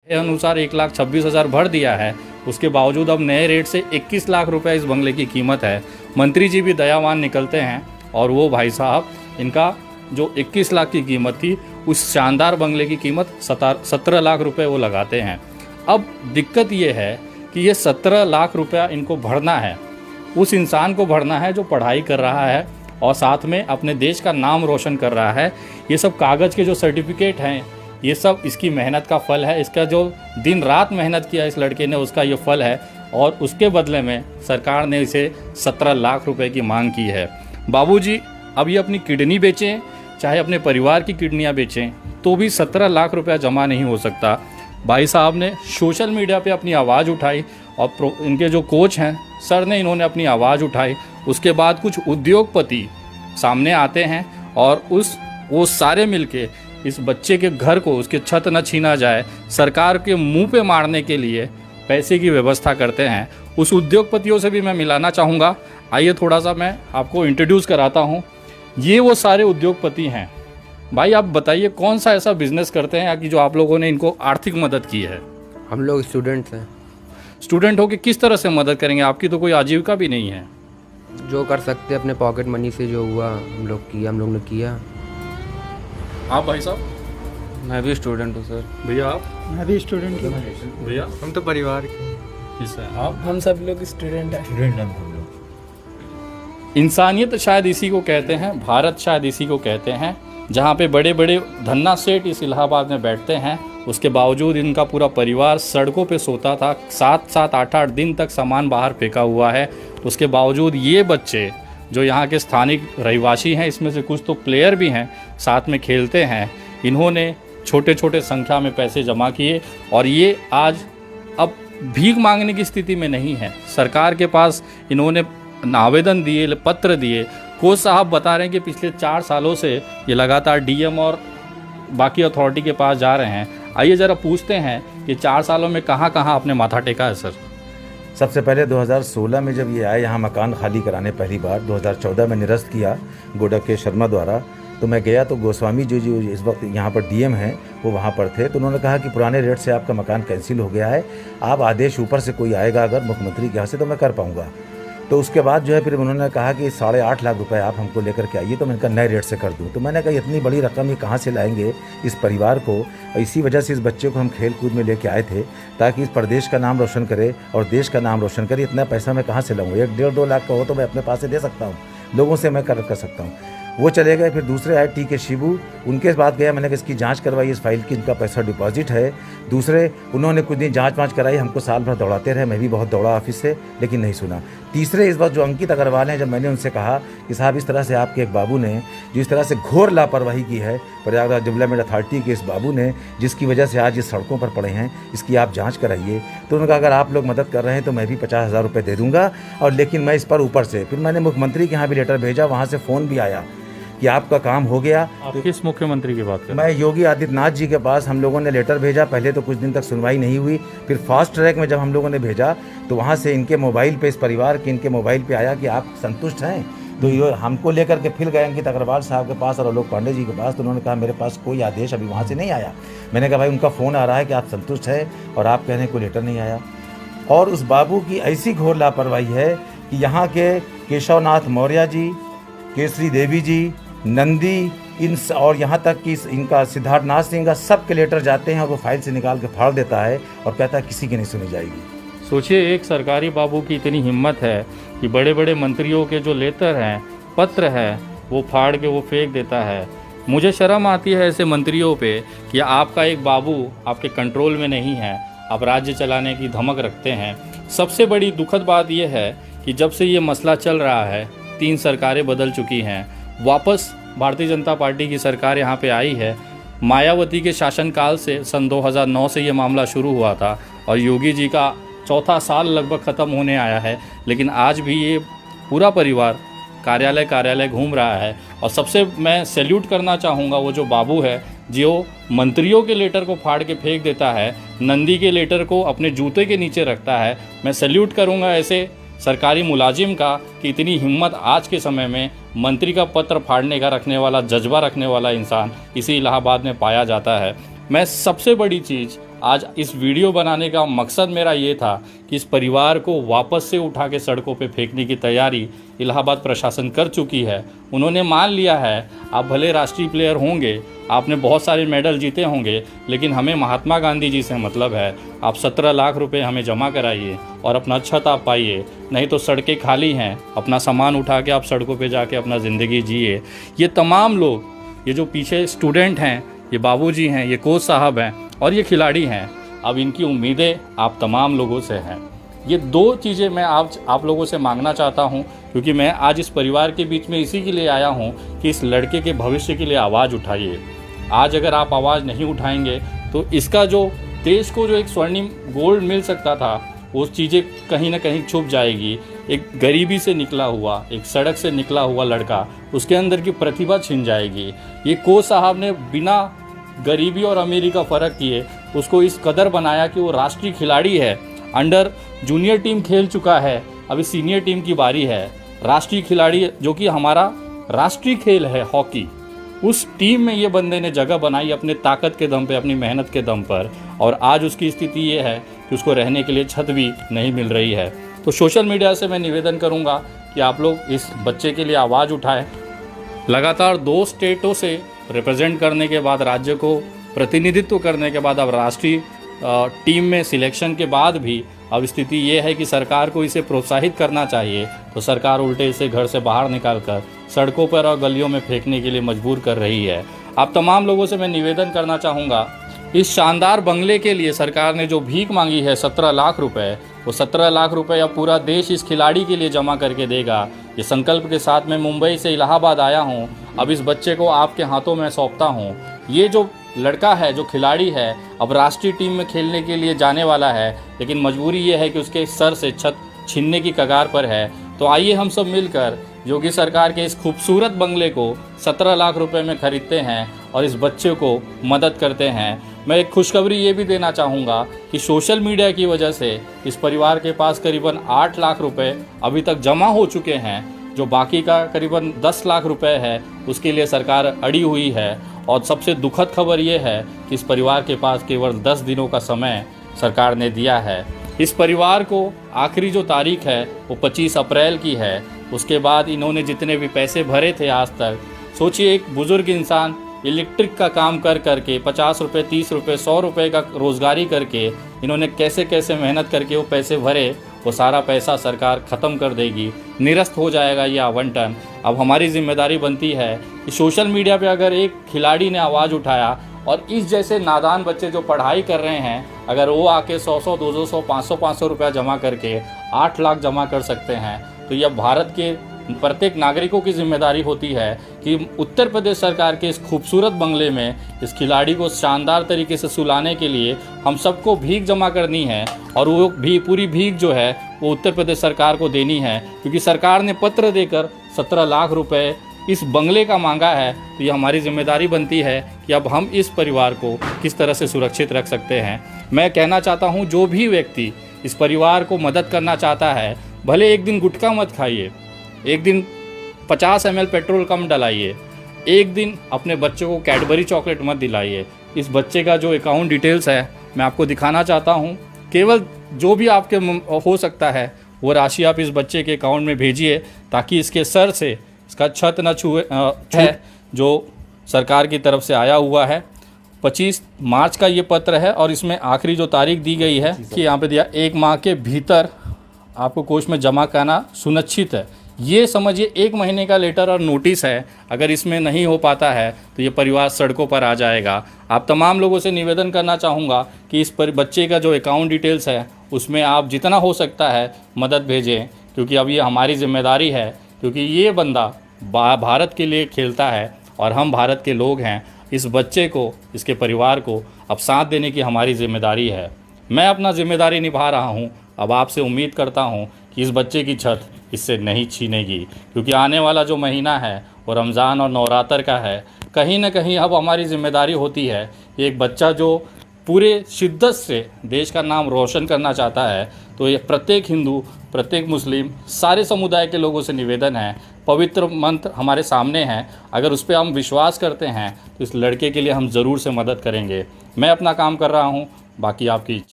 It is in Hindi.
के अनुसार 1,26,000 भर दिया है, उसके बावजूद अब नए रेट से 21 लाख रुपए इस बंगले की कीमत है। मंत्री जी भी दयावान निकलते हैं और वो भाई साहब इनका जो 21 लाख की कीमत थी उस शानदार बंगले की कीमत 17 लाख रुपए वो लगाते हैं। अब दिक्कत ये है कि ये 17 लाख रुपया इनको भरना है, उस इंसान को भरना है जो पढ़ाई कर रहा है और साथ में अपने देश का नाम रोशन कर रहा है। ये सब कागज़ के जो सर्टिफिकेट हैं, ये सब इसकी मेहनत का फल है। इसका जो दिन रात मेहनत किया इस लड़के ने, उसका ये फल है और उसके बदले में सरकार ने इसे 17 लाख रुपए की मांग की है। बाबूजी अब ये अपनी किडनी बेचें, चाहे अपने परिवार की किडनियाँ बेचें, तो भी 17 लाख रुपया जमा नहीं हो सकता। भाई साहब ने सोशल मीडिया पे अपनी आवाज़ उठाई और इनके जो कोच हैं सर ने, इन्होंने अपनी आवाज़ उठाई। उसके बाद कुछ उद्योगपति सामने आते हैं और वो सारे मिलके इस बच्चे के घर को, उसके छत न छीना जाए, सरकार के मुंह पे मारने के लिए पैसे की व्यवस्था करते हैं। उस उद्योगपतियों से भी मैं मिलाना चाहूँगा। आइए थोड़ा सा मैं आपको इंट्रोड्यूस कराता हूँ। ये वो सारे उद्योगपति हैं। भाई आप बताइए कौन सा ऐसा बिजनेस करते हैं कि जो आप लोगों ने इनको आर्थिक मदद की है? हम लोग स्टूडेंट्स हैं। स्टूडेंट हो के किस तरह से मदद करेंगे? आपकी तो कोई आजीविका भी नहीं है। जो कर सकते अपने पॉकेट मनी से, जो हुआ हम लोग ने किया। आप भाई साहब? मैं भी स्टूडेंट हूँ सर। भैया आप? मैं भी स्टूडेंट हूँ। भैया हम तो परिवार के। आप? हम सब लोग स्टूडेंट हैं। इंसानियत शायद इसी को कहते हैं, भारत शायद इसी को कहते हैं, जहाँ पे बड़े बड़े धन्ना सेठ इस इलाहाबाद में बैठते हैं। उसके बावजूद इनका पूरा परिवार सड़कों पे सोता था, 7-7, 8-8 दिन तक सामान बाहर फेंका हुआ है। उसके बावजूद ये बच्चे जो यहाँ के स्थानिक रहिवासी हैं, इसमें से कुछ तो प्लेयर भी हैं, साथ में खेलते हैं, इन्होंने छोटे छोटे संख्या में पैसे जमा किए और ये आज अब भीख मांगने की स्थिति में नहीं है। सरकार के पास इन्होंने आवेदन दिए, पत्र दिए। कोच साहब बता रहे हैं कि पिछले 4 सालों से ये लगातार डीएम और बाकी अथॉरिटी के पास जा रहे हैं। आइए ज़रा पूछते हैं कि 4 सालों में कहाँ कहाँ आपने माथा टेका है सर? सबसे पहले 2016 में जब ये आए यहाँ मकान खाली कराने पहली बार, 2014 में निरस्त किया गोडक के शर्मा द्वारा, तो मैं गया तो गोस्वामी जो इस वक्त यहाँ पर डीएम हैं वो वहाँ पर थे। तो उन्होंने कहा कि पुराने रेट से आपका मकान कैंसिल हो गया है, आप आदेश ऊपर से कोई आएगा अगर मुख्यमंत्री के यहाँ से तो मैं कर पाऊँगा। तो उसके बाद जो है फिर उन्होंने कहा कि 8.5 लाख रुपए आप हमको लेकर के आइए, तो मैंने कहा नए रेट से कर दूं। तो मैंने कहा इतनी बड़ी रकम ये कहाँ से लाएंगे इस परिवार को? और इसी वजह से इस बच्चे को हम खेल कूद में लेके आए थे ताकि इस प्रदेश का नाम रोशन करे और देश का नाम रोशन करे। इतना पैसा मैं कहाँ से लाऊंगा? 1-1.5-2 लाख का हो तो मैं अपने पास से दे सकता हूँ, लोगों से मैं कर सकता हूँ। वो चले गए। फिर दूसरे आए टी के शिबू, उनके बाद गया, मैंने कहा इसकी जांच करवाई, इस फाइल की इनका पैसा डिपॉजिट है। दूसरे उन्होंने कुछ दिन जांच कराई, हमको साल भर दौड़ाते रहे, मैं भी बहुत दौड़ा ऑफिस से, लेकिन नहीं सुना। तीसरे इस बार जो अंकित अग्रवाल हैं, जब मैंने उनसे कहा कि साहब इस तरह से आपके एक बाबू ने जो इस तरह से घोर लापरवाही की है, प्रयागराज डेवलपमेंट अथॉरिटी के इस बाबू ने, जिसकी वजह से आज ये सड़कों पर पड़े हैं, इसकी आप जाँच कराइए। तो उन्होंने कहा अगर आप लोग मदद कर रहे हैं तो मैं भी 50,000 रुपये दे दूँगा, और लेकिन मैं इस पर ऊपर से फिर मैंने मुख्यमंत्री के यहाँ भी लेटर भेजा, वहाँ से फ़ोन भी आया कि आपका काम हो गया। आप किस मुख्यमंत्री की बात कर रहे हैं? मैं योगी आदित्यनाथ जी के पास हम लोगों ने लेटर भेजा। पहले तो कुछ दिन तक सुनवाई नहीं हुई, फिर फास्ट ट्रैक में जब हम लोगों ने भेजा तो वहाँ से इनके मोबाइल पे, इस परिवार के इनके मोबाइल पे आया कि आप संतुष्ट हैं। तो ये हमको लेकर के फिर गए अंकित अग्रवाल साहब के पास और आलोक पांडे जी के पास। तो उन्होंने कहा मेरे पास कोई आदेश अभी वहाँ से नहीं आया। मैंने कहा भाई उनका फ़ोन आ रहा है कि आप संतुष्ट हैं और आप कह रहे हैं कोई लेटर नहीं आया। और उस बाबू की ऐसी घोर लापरवाही है कि यहाँ के केशवनाथ मौर्य जी, केसरी देवी जी, नंदी, इन और यहाँ तक कि इनका सिद्धार्थ नाथ सिंह का सब के लेटर जाते हैं और वो फाइल से निकाल के फाड़ देता है और कहता है किसी की नहीं सुनी जाएगी। सोचिए एक सरकारी बाबू की इतनी हिम्मत है कि बड़े बड़े मंत्रियों के जो लेटर हैं, पत्र है, वो फाड़ के वो फेंक देता है। मुझे शर्म आती है ऐसे मंत्रियों पे कि आपका एक बाबू आपके कंट्रोल में नहीं है, आप राज्य चलाने की धमक रखते हैं। सबसे बड़ी दुखद बात यह है कि जब से ये मसला चल रहा है, 3 सरकारें बदल चुकी हैं, वापस भारतीय जनता पार्टी की सरकार यहाँ पे आई है। मायावती के शासनकाल से सन 2009 से ये मामला शुरू हुआ था और योगी जी का 4था साल लगभग ख़त्म होने आया है, लेकिन आज भी ये पूरा परिवार कार्यालय घूम रहा है। और सबसे मैं सैल्यूट करना चाहूँगा वो जो बाबू है जो मंत्रियों के लेटर को फाड़ के फेंक देता है, नंदी के लेटर को अपने जूते के नीचे रखता है। मैं सैल्यूट करूँगा ऐसे सरकारी मुलाजिम का कि इतनी हिम्मत आज के समय में मंत्री का पत्र फाड़ने का रखने वाला, जज्बा रखने वाला इंसान इसी इलाहाबाद में पाया जाता है। मैं सबसे बड़ी चीज़ आज इस वीडियो बनाने का मकसद मेरा ये था कि इस परिवार को वापस से उठा के सड़कों पे फेंकने की तैयारी इलाहाबाद प्रशासन कर चुकी है। उन्होंने मान लिया है, आप भले राष्ट्रीय प्लेयर होंगे, आपने बहुत सारे मेडल जीते होंगे, लेकिन हमें महात्मा गांधी जी से मतलब है। आप 17 लाख रुपए हमें जमा कराइए और अपना छत आप पाइए, नहीं तो सड़कें खाली हैं, अपना सामान उठा के आप सड़कों पे जाके अपना ज़िंदगी जिए। ये तमाम लोग, ये जो पीछे स्टूडेंट हैं, ये बाबूजी हैं, ये कोच साहब हैं और ये खिलाड़ी हैं, अब इनकी उम्मीदें आप तमाम लोगों से हैं। ये 2 चीज़ें मैं आप लोगों से मांगना चाहता हूं, क्योंकि मैं आज इस परिवार के बीच में इसी के लिए आया हूं कि इस लड़के के भविष्य के लिए आवाज़ उठाइए। आज अगर आप आवाज़ नहीं उठाएंगे तो इसका जो देश को जो एक स्वर्णिम गोल्ड मिल सकता था, वो चीज़ें कहीं ना कहीं छुप जाएगी। एक गरीबी से निकला हुआ, एक सड़क से निकला हुआ लड़का, उसके अंदर की प्रतिभा छिन जाएगी। ये कोच साहब ने बिना गरीबी और अमीरी का फ़र्क किए उसको इस कदर बनाया कि वो राष्ट्रीय खिलाड़ी है। अंडर जूनियर टीम खेल चुका है, अभी सीनियर टीम की बारी है। राष्ट्रीय खिलाड़ी जो कि हमारा राष्ट्रीय खेल है हॉकी, उस टीम में ये बंदे ने जगह बनाई अपने ताकत के दम पे, अपनी मेहनत के दम पर, और आज उसकी स्थिति ये है कि उसको रहने के लिए छत भी नहीं मिल रही है। तो सोशल मीडिया से मैं निवेदन करूंगा कि आप लोग इस बच्चे के लिए आवाज़ उठाएं। लगातार 2 स्टेटों से रिप्रेजेंट करने के बाद, राज्य को प्रतिनिधित्व करने के बाद, अब राष्ट्रीय टीम में सिलेक्शन के बाद भी अब स्थिति ये है कि सरकार को इसे प्रोत्साहित करना चाहिए, तो सरकार उल्टे इसे घर से बाहर निकालकर सड़कों पर और गलियों में फेंकने के लिए मजबूर कर रही है। आप तमाम लोगों से मैं निवेदन करना चाहूँगा, इस शानदार बंगले के लिए सरकार ने जो भीख मांगी है 17 लाख रुपए, वो 17 लाख रुपए अब पूरा देश इस खिलाड़ी के लिए जमा करके देगा। ये संकल्प के साथ मैं मुंबई से इलाहाबाद आया हूँ, अब इस बच्चे को आपके हाथों में सौंपता हूँ। ये जो लड़का है, जो खिलाड़ी है, अब राष्ट्रीय टीम में खेलने के लिए जाने वाला है, लेकिन मजबूरी ये है कि उसके सर से छत छीनने की कगार पर है। तो आइए हम सब मिलकर योगी सरकार के इस खूबसूरत बंगले को 17 लाख रुपए में खरीदते हैं और इस बच्चे को मदद करते हैं। मैं एक खुशखबरी ये भी देना चाहूँगा कि सोशल मीडिया की वजह से इस परिवार के पास करीबन 8 लाख रुपए अभी तक जमा हो चुके हैं। जो बाकी का करीबन 10 लाख रुपए है, उसके लिए सरकार अड़ी हुई है। और सबसे दुखद खबर ये है कि इस परिवार के पास केवल 10 दिनों का समय सरकार ने दिया है। इस परिवार को आखिरी जो तारीख है वो 25 अप्रैल की है। उसके बाद इन्होंने जितने भी पैसे भरे थे आज तक, सोचिए एक बुज़ुर्ग इंसान इलेक्ट्रिक का काम कर करके 50 रुपये, 30 रुपये, 100 रुपये का रोज़गारी करके इन्होंने कैसे कैसे मेहनत करके वो पैसे भरे, वो सारा पैसा सरकार ख़त्म कर देगी, निरस्त हो जाएगा ये आवंटन। अब हमारी जिम्मेदारी बनती है कि सोशल मीडिया पे अगर एक खिलाड़ी ने आवाज़ उठाया और इस जैसे नादान बच्चे जो पढ़ाई कर रहे हैं, अगर वो आके 100-100, 200, 500 रुपया जमा करके 8 लाख जमा कर सकते हैं, तो यह भारत के प्रत्येक नागरिकों की जिम्मेदारी होती है कि उत्तर प्रदेश सरकार के इस खूबसूरत बंगले में इस खिलाड़ी को शानदार तरीके से सुलाने के लिए हम सबको भीख जमा करनी है। और वो भी पूरी भीख जो है वो उत्तर प्रदेश सरकार को देनी है, क्योंकि सरकार ने पत्र देकर 17 लाख रुपए इस बंगले का मांगा है। तो ये हमारी जिम्मेदारी बनती है कि अब हम इस परिवार को किस तरह से सुरक्षित रख सकते हैं। मैं कहना चाहता हूँ, जो भी व्यक्ति इस परिवार को मदद करना चाहता है, भले एक दिन गुटखा मत खाइए, एक दिन 50 ml पेट्रोल कम डलाइए, एक दिन अपने बच्चे को कैडबरी चॉकलेट मत दिलाइए। इस बच्चे का जो अकाउंट डिटेल्स है मैं आपको दिखाना चाहता हूँ। केवल जो भी आपके हो सकता है वो राशि आप इस बच्चे के अकाउंट में भेजिए, ताकि इसके सर से इसका छत न छुए है, जो सरकार की तरफ से आया हुआ है। 25 मार्च का ये पत्र है और इसमें आखिरी जो तारीख दी गई है कि यहाँ पे दिया 1 माह के भीतर आपको कोष में जमा करना सुनिश्चित है। ये समझिए 1 महीने का लेटर और नोटिस है। अगर इसमें नहीं हो पाता है तो ये परिवार सड़कों पर आ जाएगा। आप तमाम लोगों से निवेदन करना चाहूँगा कि इस पर बच्चे का जो अकाउंट डिटेल्स है उसमें आप जितना हो सकता है मदद भेजें, क्योंकि अब ये हमारी जिम्मेदारी है, क्योंकि ये बंदा भारत के लिए खेलता है और हम भारत के लोग हैं। इस बच्चे को, इसके परिवार को अब साथ देने की हमारी जिम्मेदारी है। मैं अपना जिम्मेदारी निभा रहा हूँ। अब आपसे उम्मीद करता हूँ कि इस बच्चे की छत इससे नहीं छीनेगी, क्योंकि आने वाला जो महीना है वो रमज़ान और नवरात्र का है। कहीं ना कहीं अब हमारी जिम्मेदारी होती है, एक बच्चा जो पूरे शिद्दत से देश का नाम रोशन करना चाहता है, तो ये प्रत्येक हिंदू, प्रत्येक मुस्लिम, सारे समुदाय के लोगों से निवेदन है, पवित्र मंत्र हमारे सामने हैं, अगर उस पर हम विश्वास करते हैं तो इस लड़के के लिए हम ज़रूर से मदद करेंगे। मैं अपना काम कर रहा हूँ, बाकी आपकी